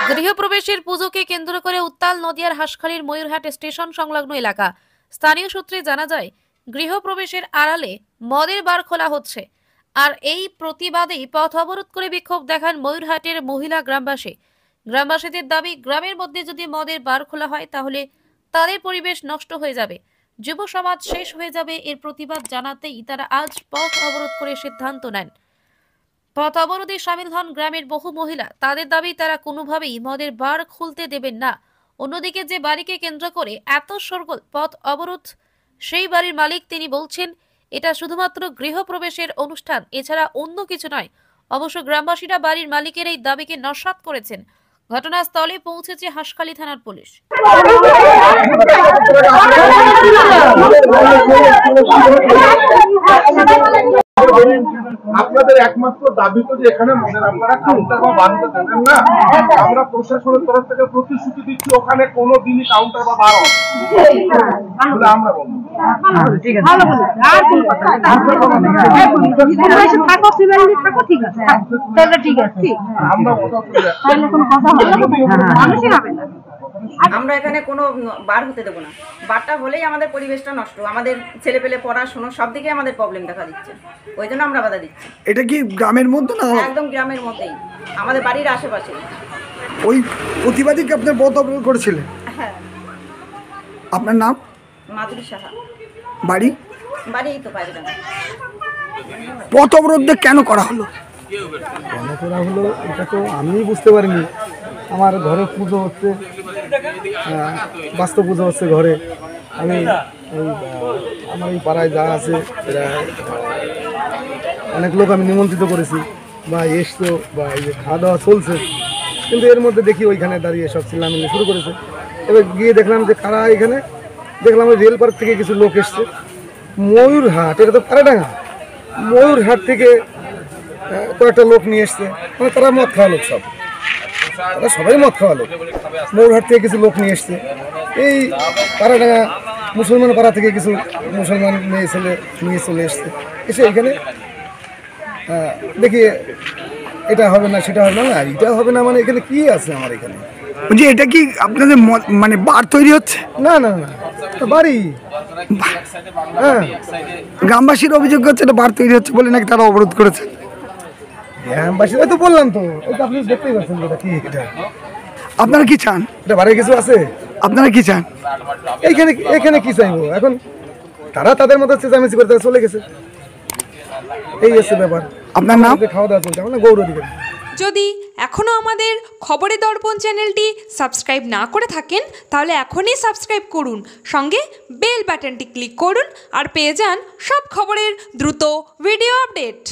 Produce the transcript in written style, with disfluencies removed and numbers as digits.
গৃহপ্রবেশের পুজোকে কেন্দ্র করে উত্তাল নদিয়ার হাঁসখালির ময়ূরহাট স্টেশন সংলগ্ন এলাকা। স্থানীয় সূত্রে জানা যায়, গৃহপ্রবেশের আড়ালে মদের বার খোলা হচ্ছে, আর এই প্রতিবাদেই পথ অবরোধ করে বিক্ষোভ দেখান ময়ূরহাটের মহিলা গ্রামবাসী। গ্রামবাসীদের দাবি, গ্রামের মধ্যে যদি মদের বার খোলা হয় তাহলে তাদের পরিবেশ নষ্ট হয়ে যাবে, যুব সমাজ শেষ হয়ে যাবে। এর প্রতিবাদ জানাতেই তারা আজ পথ অবরোধ করে সিদ্ধান্ত নেন। পথ অবরোধে সামিল হন গ্রামের বহু মহিলা। তাদের দাবি, তারা কোনোভাবেই মদের বার খুলতে দেবেন না। অন্যদিকে যে বাড়িকে কেন্দ্র করে এত শোরগোল, পথ অবরোধ, সেই বাড়ির মালিক তিনি বলছেন এটা শুধুমাত্র গৃহপ্রবেশের অনুষ্ঠান, এছাড়া অন্য কিছু নয়। অবশ্য গ্রামবাসীরা বাড়ির মালিকের এই দাবিকে নস্যাৎ করেছেন। ঘটনাস্থলে পৌঁছেছে হাঁসখালি থানার পুলিশ। আপনাদের একমাত্র দাবি তো যে এখানে আপনারা কাউন্টার বা বার হতে দেবেন না। আমরা প্রশাসনের তরফ থেকে প্রতিশ্রুতি দিচ্ছি ওখানে কোনো দিনই কাউন্টার বা বার হবে আমরা বলবো। আমরা এখানে কোনো বার হতে দেবো না। বারটা হলেই আমাদের পরিবেশটা নষ্ট, আমাদের ছেলেপেলে পড়াশোনা সব দিকে আমাদের প্রবলেম দেখা দিচ্ছে, ওই জন্য আমরা বাধা দিচ্ছি। এটা কি গ্রামের মধ্যে না? একদম গ্রামের মধ্যেই, আমাদের বাড়ির আশেপাশে। ওই প্রতিবাদীকে আপনার পথ অবরোধ করেছিলেন? হ্যাঁ। আপনার নাম? মাধুরী সাহা। বাড়ি? বাড়ি এই তো বাইরে। পথ অবরোধটা কেন করা হলো? কেন করা হলো এটা তো আমিই বুঝতে পারিনি। আমার ঘরে পুজো হচ্ছে, বাস্তব পুজো হচ্ছে ঘরে। আমি আমার এই পাড়ায় যা আছে এরা অনেক লোক আমি নিমন্ত্রিত করেছি বা এসছো বা এই যে খাওয়া দাওয়া চলছে, কিন্তু এর মধ্যে দেখি ওইখানে দাঁড়িয়ে সব চিল্লামিল্লি শুরু করেছে। এবার গিয়ে দেখলাম যে কারা এখানে, দেখলাম ওই রেল পার্ক থেকে কিছু লোক এসছে। ময়ূরহাট, এটা তো পাড়াডাঙ্গা, ময়ূরহাট থেকে কয়েকটা লোক নিয়ে এসছে, মানে তারা মদ খাওয়া লোক, সব তারা সবাই মদ খাওয়া লোক। ময়ূরহাট থেকে কিছু লোক নিয়ে এসছে, এই পাড়াডাঙ্গা মুসলমান পাড়া থেকে কিছু মুসলমান মেয়ে ছেলে নিয়ে চলে এসছে। এসে এখানে দেখি এটা হবে না সেটা হবে না, এটা হবে না, মানে এখানে কি আছে আমার এখানে? বলছি এটা কি আপনাদের মানে বার তৈরি হচ্ছে? না না না, বাড়ি। হ্যাঁ, গ্রামবাসীর অভিযোগ হচ্ছে এটা বার তৈরি হচ্ছে বলে নাকি তারা অবরোধ করেছে। গ্রামবাসীরা তো বললাম তো, এটা আপনি দেখতেই পাচ্ছেন এটা কি। এটা আপনারা কি চান? এটা বাড়ির কিছু আছে? আপনারা কি চান? এইখানে এখানে কি চাইবো এখন? তারা তাদের মতো চেঁচামেচি করে তারা চলে গেছে, এই হচ্ছে ব্যাপার। আপনার নাম? খাওয়া দাওয়া চলছে, আমার গৌর অধিকারী। যদি এখনও আমাদের খবরের দর্পণ চ্যানেলটি সাবস্ক্রাইব না করে থাকেন তাহলে এখনই সাবস্ক্রাইব করুন, সঙ্গে বেল বাটনটি ক্লিক করুন আর পেয়ে যান সব খবরের দ্রুত ভিডিও আপডেট।